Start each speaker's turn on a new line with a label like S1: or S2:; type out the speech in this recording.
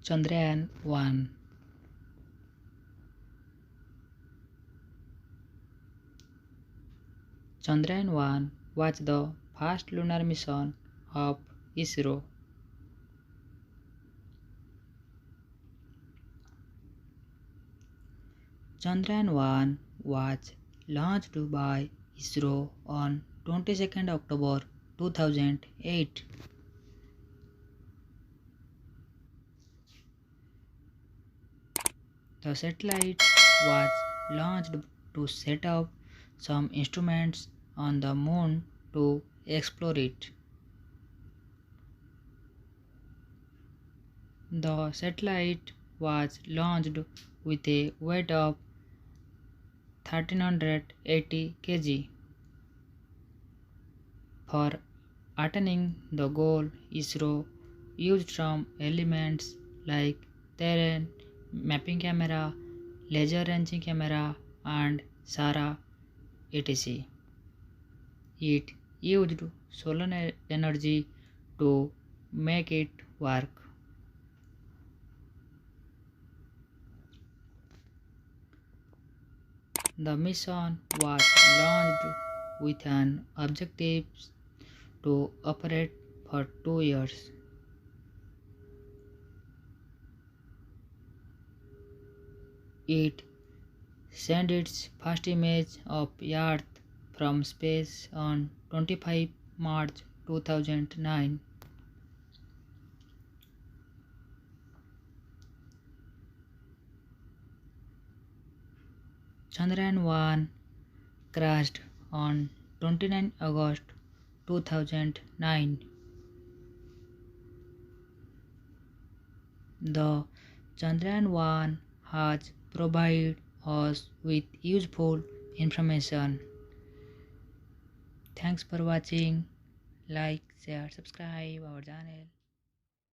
S1: Chandrayaan-1. Chandrayaan-1 was the first lunar mission of ISRO. Chandrayaan-1 was launched by ISRO on 22nd October 2008. The satellite was launched to set up some instruments on the moon to explore it. The satellite was launched with a weight of 1380 kg. For attaining the goal, ISRO used some elements like terrain mapping camera, laser ranging camera, and SARA etc. It used solar energy to make it work. The mission was launched with an objective to operate for 2 years. It sent its first image of Earth from space on 25 March 2009. Chandrayaan-1 crashed on 29 August 2009. The Chandrayaan-1 has provided us with useful information. Thanks for watching. Like, share, subscribe our channel.